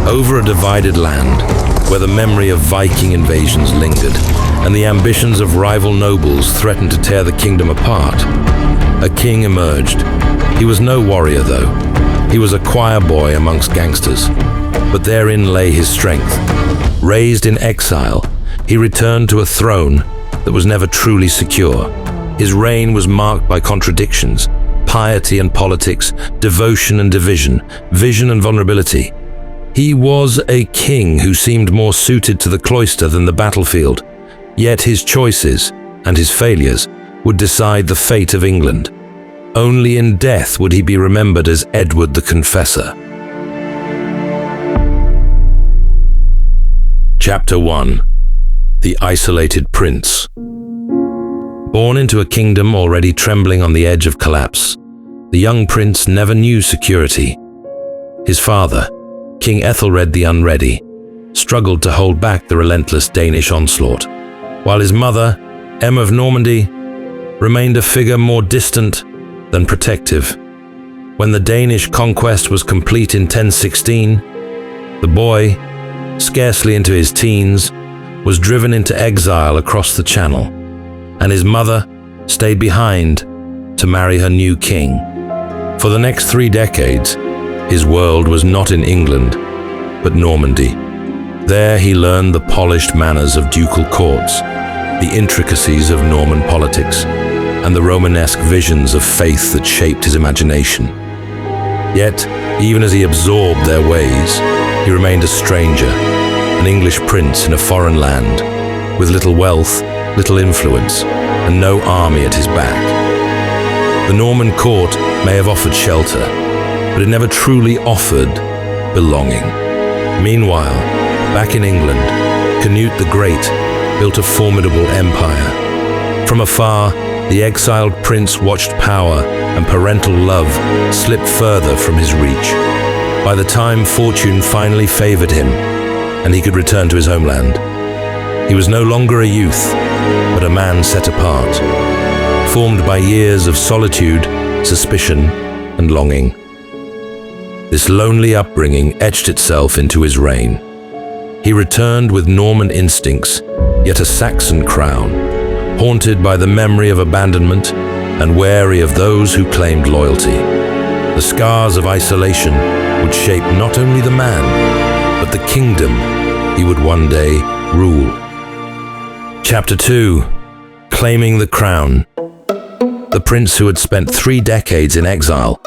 over a divided land where the memory of Viking invasions lingered and the ambitions of rival nobles threatened to tear the kingdom apart, a king emerged. He was no warrior, though. He was a choir boy amongst gangsters, but therein lay his strength. Raised in exile, he returned to a throne that was never truly secure. His reign was marked by contradictions, piety and politics, devotion and division, vision and vulnerability. He was a king who seemed more suited to the cloister than the battlefield, yet his choices and his failures would decide the fate of England. Only in death would he be remembered as Edward the Confessor. Chapter 1. The Isolated Prince. Born into a kingdom already trembling on the edge of collapse, the young prince never knew security. His father, King Ethelred the Unready, struggled to hold back the relentless Danish onslaught, while his mother, Emma of Normandy, remained a figure more distant than protective. When the Danish conquest was complete in 1016, the boy, scarcely into his teens, was driven into exile across the Channel, and his mother stayed behind to marry her new king. For the next 3 decades, his world was not in England, but Normandy. There he learned the polished manners of ducal courts, the intricacies of Norman politics, and the Romanesque visions of faith that shaped his imagination. Yet, even as he absorbed their ways, he remained a stranger, an English prince in a foreign land, with little wealth, little influence, and no army at his back. The Norman court may have offered shelter, but it never truly offered belonging. Meanwhile, back in England, Canute the Great built a formidable empire. From afar, the exiled prince watched power and parental love slip further from his reach. By the time fortune finally favored him and he could return to his homeland, he was no longer a youth, but a man set apart, formed by years of solitude, suspicion, and longing. This lonely upbringing etched itself into his reign. He returned with Norman instincts, yet a Saxon crown, haunted by the memory of abandonment and wary of those who claimed loyalty. The scars of isolation would shape not only the man, but the kingdom he would one day rule. Chapter 2. Claiming the Crown. The prince who had spent 3 decades in exile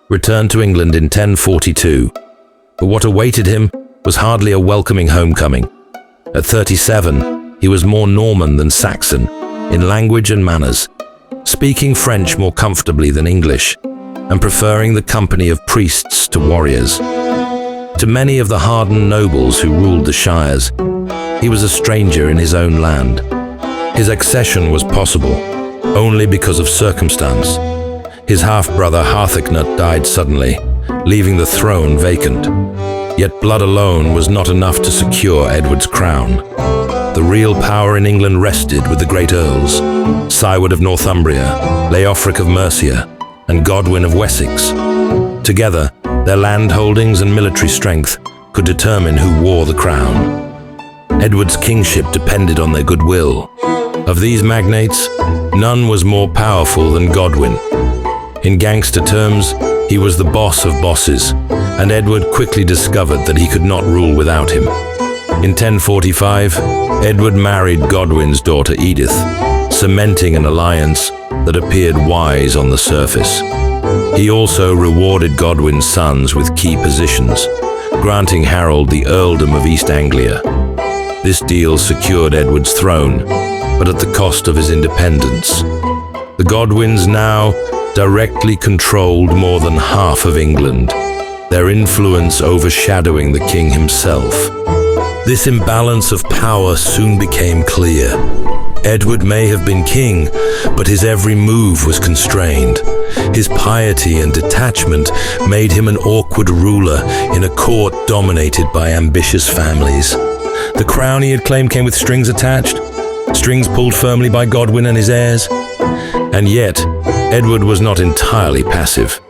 returned to England in 1042, but what awaited him was hardly a welcoming homecoming. At 37, he was more Norman than Saxon in language and manners, speaking French more comfortably than English, and preferring the company of priests to warriors. To many of the hardened nobles who ruled the shires, he was a stranger in his own land. His accession was possible only because of circumstance. His half-brother Harthacnut died suddenly, leaving the throne vacant. Yet blood alone was not enough to secure Edward's crown. The real power in England rested with the great earls, Siward of Northumbria, Leofric of Mercia, and Godwin of Wessex. Together, their land holdings and military strength could determine who wore the crown. Edward's kingship depended on their goodwill. Of these magnates, none was more powerful than Godwin. In gangster terms, he was the boss of bosses, and Edward quickly discovered that he could not rule without him. In 1045, Edward married Godwin's daughter Edith, cementing an alliance that appeared wise on the surface. He also rewarded Godwin's sons with key positions, granting Harold the earldom of East Anglia. This deal secured Edward's throne, but at the cost of his independence. The Godwins now directly controlled more than half of England, their influence overshadowing the king himself. This imbalance of power soon became clear. Edward may have been king, but his every move was constrained. His piety and detachment made him an awkward ruler in a court dominated by ambitious families. The crown he had claimed came with strings attached, strings pulled firmly by Godwin and his heirs. And yet, Edward was not entirely passive.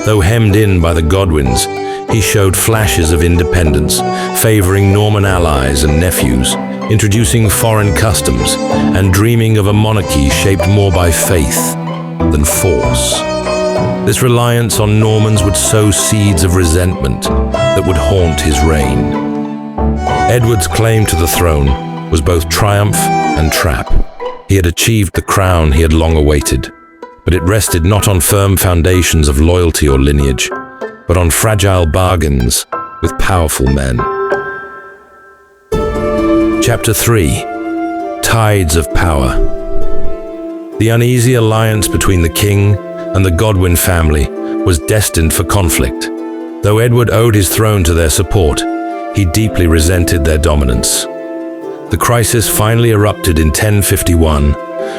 Though hemmed in by the Godwins, he showed flashes of independence, favoring Norman allies and nephews, introducing foreign customs, and dreaming of a monarchy shaped more by faith than force. This reliance on Normans would sow seeds of resentment that would haunt his reign. Edward's claim to the throne was both triumph and trap. He had achieved the crown he had long awaited, but it rested not on firm foundations of loyalty or lineage, but on fragile bargains with powerful men. Chapter 3. Tides of Power. The uneasy alliance between the king and the Godwin family was destined for conflict. Though Edward owed his throne to their support, he deeply resented their dominance. The crisis finally erupted in 1051,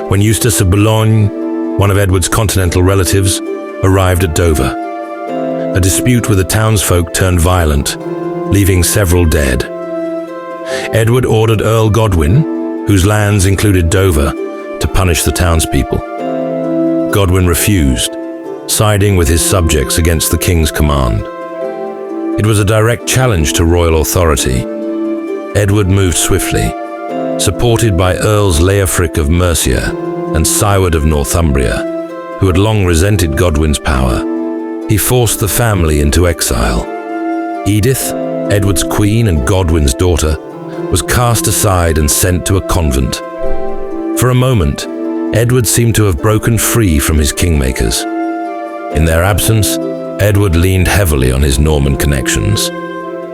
when Eustace of Boulogne, one of Edward's continental relatives, arrived at Dover. A dispute with the townsfolk turned violent, leaving several dead. Edward ordered Earl Godwin, whose lands included Dover, to punish the townspeople. Godwin refused, siding with his subjects against the king's command. It was a direct challenge to royal authority. Edward moved swiftly. Supported by Earls Leofric of Mercia and Siward of Northumbria, who had long resented Godwin's power, he forced the family into exile. Edith, Edward's queen and Godwin's daughter, was cast aside and sent to a convent. For a moment, Edward seemed to have broken free from his kingmakers. In their absence, Edward leaned heavily on his Norman connections.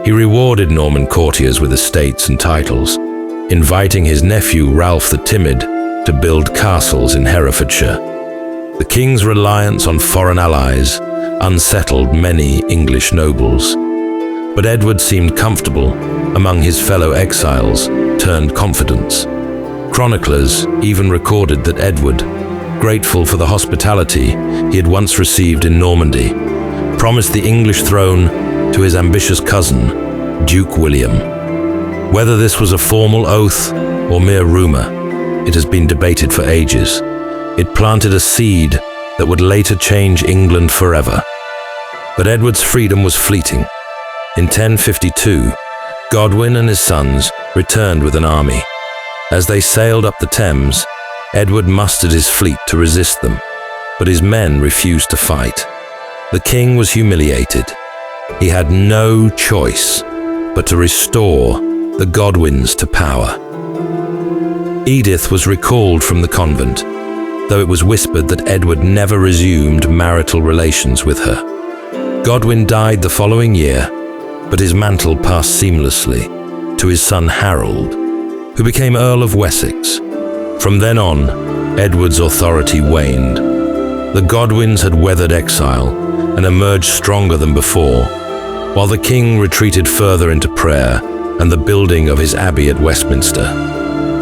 He rewarded Norman courtiers with estates and titles, inviting his nephew Ralph the Timid to build castles in Herefordshire. The king's reliance on foreign allies unsettled many English nobles, but Edward seemed comfortable among his fellow exiles turned confidants. Chroniclers even recorded that Edward, grateful for the hospitality he had once received in Normandy, promised the English throne to his ambitious cousin, Duke William. Whether this was a formal oath or mere rumor, it has been debated for ages. It planted a seed that would later change England forever. But Edward's freedom was fleeting. In 1052, Godwin and his sons returned with an army. As they sailed up the Thames, Edward mustered his fleet to resist them, but his men refused to fight. The king was humiliated. He had no choice but to restore the Godwins to power. Edith was recalled from the convent, though it was whispered that Edward never resumed marital relations with her. Godwin died the following year, but his mantle passed seamlessly to his son Harold, who became Earl of Wessex. From then on, Edward's authority waned. The Godwins had weathered exile and emerged stronger than before, while the king retreated further into prayer and the building of his abbey at Westminster.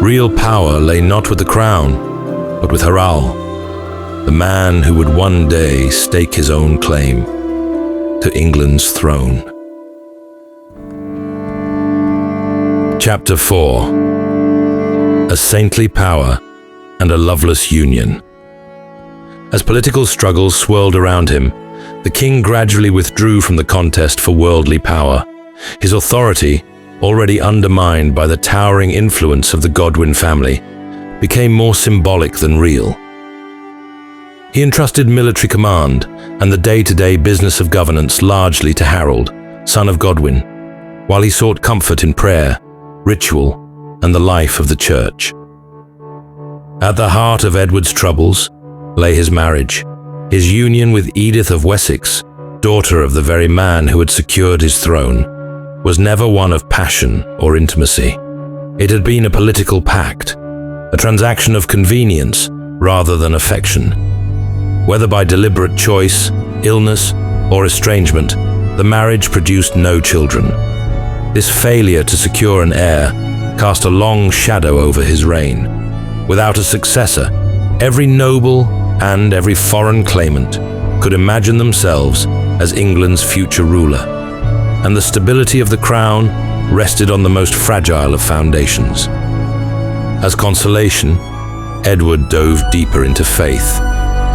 Real power lay not with the crown, but with Harald, the man who would one day stake his own claim to England's throne. Chapter 4. A Saintly Power and a Loveless Union. As political struggles swirled around him, the king gradually withdrew from the contest for worldly power. His authority, already undermined by the towering influence of the Godwin family, became more symbolic than real. He entrusted military command and the day-to-day business of governance largely to Harold, son of Godwin, while he sought comfort in prayer, ritual, and the life of the church. At the heart of Edward's troubles lay his marriage. His union with Edith of Wessex, daughter of the very man who had secured his throne, was never one of passion or intimacy. It had been a political pact, a transaction of convenience rather than affection. Whether by deliberate choice, illness, or estrangement, the marriage produced no children. This failure to secure an heir cast a long shadow over his reign. Without a successor, every noble and every foreign claimant could imagine themselves as England's future ruler, and the stability of the crown rested on the most fragile of foundations. As consolation, Edward dove deeper into faith.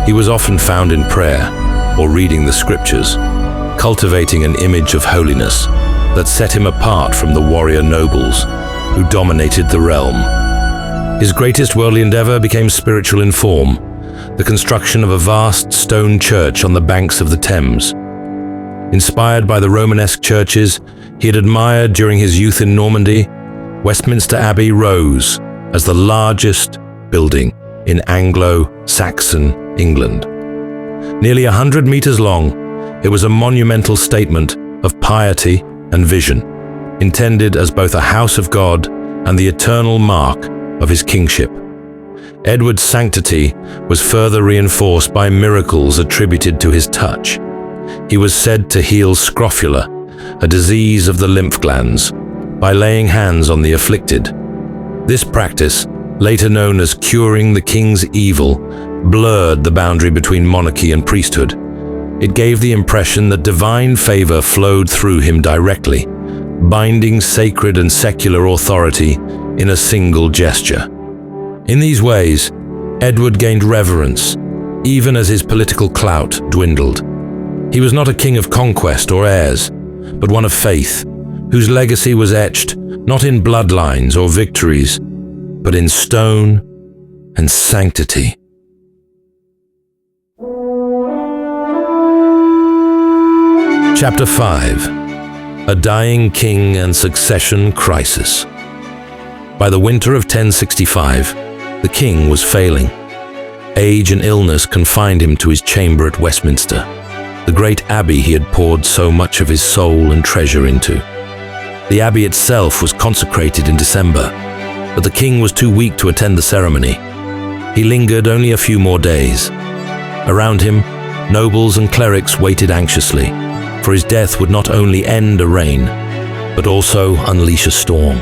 He was often found in prayer, or reading the scriptures, cultivating an image of holiness that set him apart from the warrior nobles who dominated the realm. His greatest worldly endeavor became spiritual in form, the construction of a vast stone church on the banks of the Thames. Inspired by the Romanesque churches he had admired during his youth in Normandy, Westminster Abbey rose as the largest building in Anglo-Saxon England. Nearly 100 meters long, it was a monumental statement of piety and vision, intended as both a house of God and the eternal mark of his kingship. Edward's sanctity was further reinforced by miracles attributed to his touch. He was said to heal scrofula, a disease of the lymph glands, by laying hands on the afflicted. This practice, later known as curing the king's evil, blurred the boundary between monarchy and priesthood. It gave the impression that divine favor flowed through him directly, binding sacred and secular authority in a single gesture. In these ways, Edward gained reverence, even as his political clout dwindled. He was not a king of conquest or heirs, but one of faith, whose legacy was etched not in bloodlines or victories, but in stone and sanctity. Chapter 5. A Dying King and Succession Crisis. By the winter of 1065, the king was failing. Age and illness confined him to his chamber at Westminster, the great abbey he had poured so much of his soul and treasure into. The abbey itself was consecrated in December, but the king was too weak to attend the ceremony. He lingered only a few more days. Around him, nobles and clerics waited anxiously, for his death would not only end a reign, but also unleash a storm.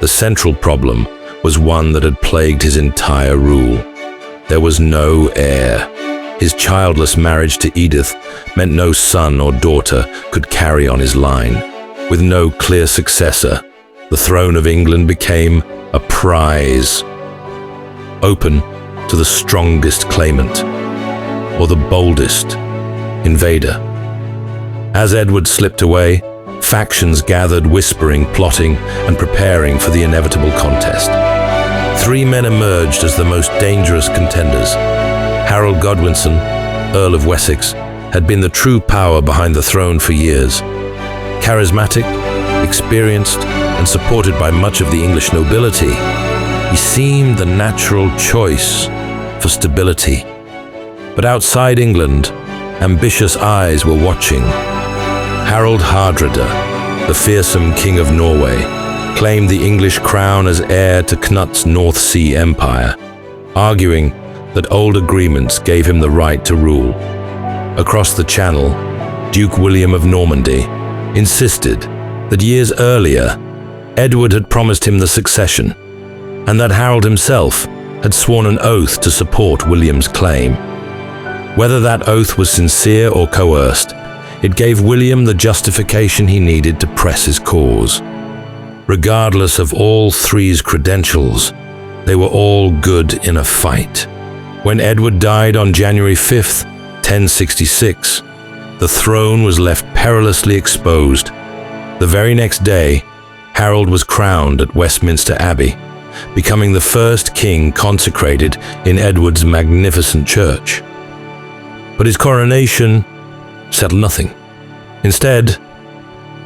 The central problem was one that had plagued his entire rule. There was no heir. His childless marriage to Edith meant no son or daughter could carry on his line. With no clear successor, the throne of England became a prize, open to the strongest claimant or the boldest invader. As Edward slipped away, factions gathered, whispering, plotting, and preparing for the inevitable contest. 3 men emerged as the most dangerous contenders. Harold Godwinson, Earl of Wessex, had been the true power behind the throne for years. Charismatic, experienced, and supported by much of the English nobility, he seemed the natural choice for stability. But outside England, ambitious eyes were watching. Harold Hardrada, the fearsome King of Norway, claimed the English crown as heir to Knut's North Sea Empire, arguing that old agreements gave him the right to rule. Across the Channel, Duke William of Normandy insisted that years earlier, Edward had promised him the succession, and that Harold himself had sworn an oath to support William's claim. Whether that oath was sincere or coerced, it gave William the justification he needed to press his cause. Regardless of all three's credentials, they were all good in a fight. When Edward died on January 5th, 1066, the throne was left perilously exposed. The very next day, Harold was crowned at Westminster Abbey, becoming the first king consecrated in Edward's magnificent church. But his coronation settled nothing. Instead,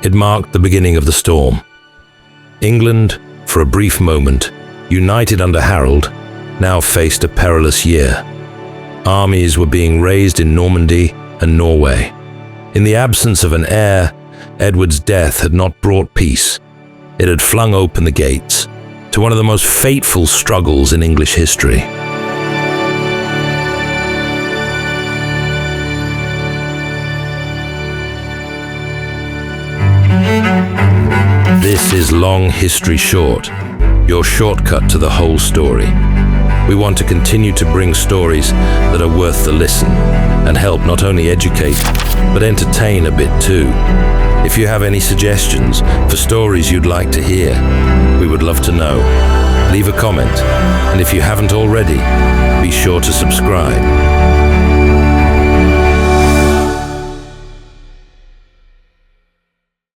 it marked the beginning of the storm. England, for a brief moment, united under Harold, now faced a perilous year. Armies were being raised in Normandy and Norway. In the absence of an heir, Edward's death had not brought peace. It had flung open the gates to one of the most fateful struggles in English history. This is Long History Short, your shortcut to the whole story. We want to continue to bring stories that are worth the listen and help not only educate, but entertain a bit too. If you have any suggestions for stories you'd like to hear, we would love to know. Leave a comment, and if you haven't already, be sure to subscribe.